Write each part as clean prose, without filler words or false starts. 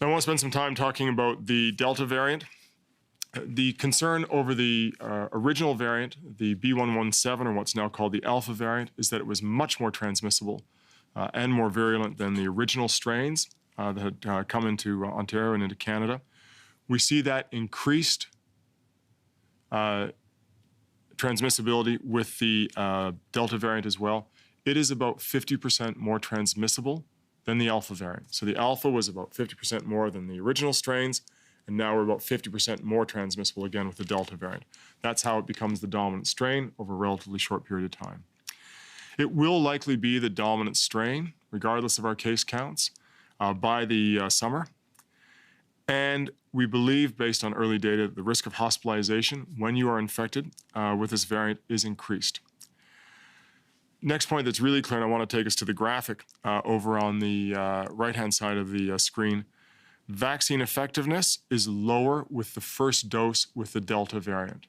I want to spend some time talking about the Delta variant. The concern over the original variant, the B.1.1.7, or what's now called the Alpha variant, is that it was much more transmissible and more virulent than the original strains that had come into Ontario and into Canada. We see that increased transmissibility with the Delta variant as well. It is about 50% more transmissible than the Alpha variant. So the Alpha was about 50% more than the original strains, and now we're about 50% more transmissible again with the Delta variant. That's how it becomes the dominant strain over a relatively short period of time. It will likely be the dominant strain, regardless of our case counts, by the summer. And we believe, based on early data, the risk of hospitalization when you are infected with this variant is increased. Next point that's really clear, and I want to take us to the graphic over on the right-hand side of the screen. Vaccine effectiveness is lower with the first dose with the Delta variant.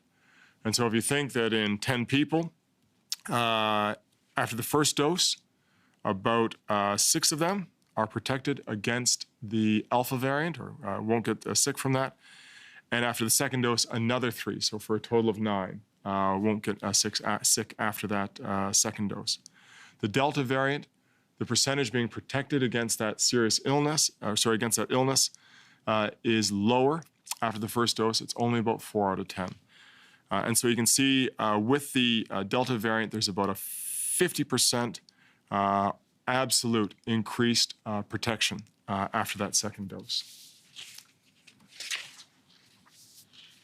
And so if you think that in 10 people, after the first dose, about 6 of them are protected against the Alpha variant, or won't get sick from that. And after the second dose, another 3, so for a total of 9. Won't get sick after that second dose. The Delta variant, the percentage being protected against that serious illness, against that illness, is lower after the first dose. It's only about 4 out of 10. And so you can see with the Delta variant, there's about a 50% absolute increased protection after that second dose.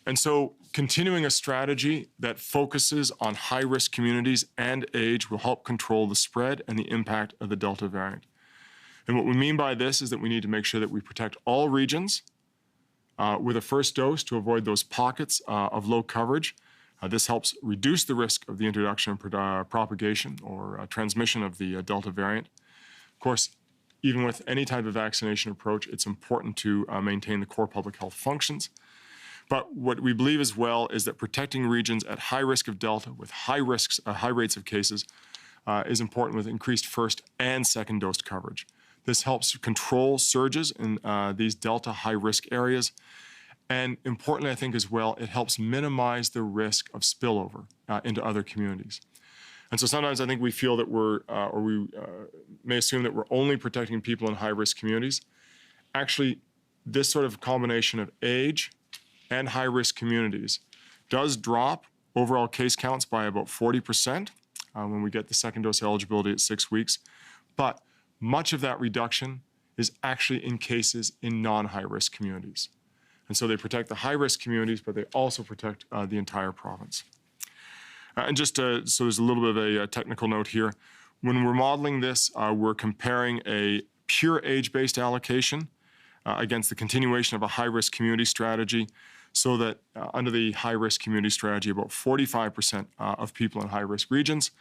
And so continuing a strategy that focuses on high-risk communities and age will help control the spread and the impact of the Delta variant. And what we mean by this is that we need to make sure that we protect all regions with a first dose to avoid those pockets of low coverage. This helps reduce the risk of the introduction and propagation or transmission of the Delta variant. Of course, even with any type of vaccination approach, it's important to maintain the core public health functions. But what we believe as well is that protecting regions at high risk of Delta with high rates of cases is important with increased first and second dose coverage. This helps control surges in these Delta high-risk areas. And importantly, I think as well, it helps minimize the risk of spillover into other communities. And so sometimes I think we feel that we may assume that we're only protecting people in high-risk communities. Actually, this sort of combination of age and high-risk communities does drop overall case counts by about 40% when we get the second dose eligibility at 6 weeks. But much of that reduction is actually in cases in non-high-risk communities. And so they protect the high-risk communities, but they also protect the entire province. And just so there's a little bit of a technical note here. When we're modeling this, we're comparing a pure age-based allocation against the continuation of a high-risk community strategy, so that under the high-risk community strategy, about 45% of people in high-risk regions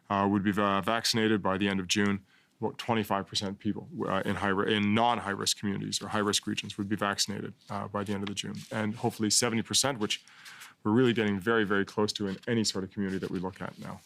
would be vaccinated by the end of June. About 25% people in non-high-risk communities or high-risk regions would be vaccinated by the end of June, and hopefully 70%, which we're really getting very, very close to in any sort of community that we look at now.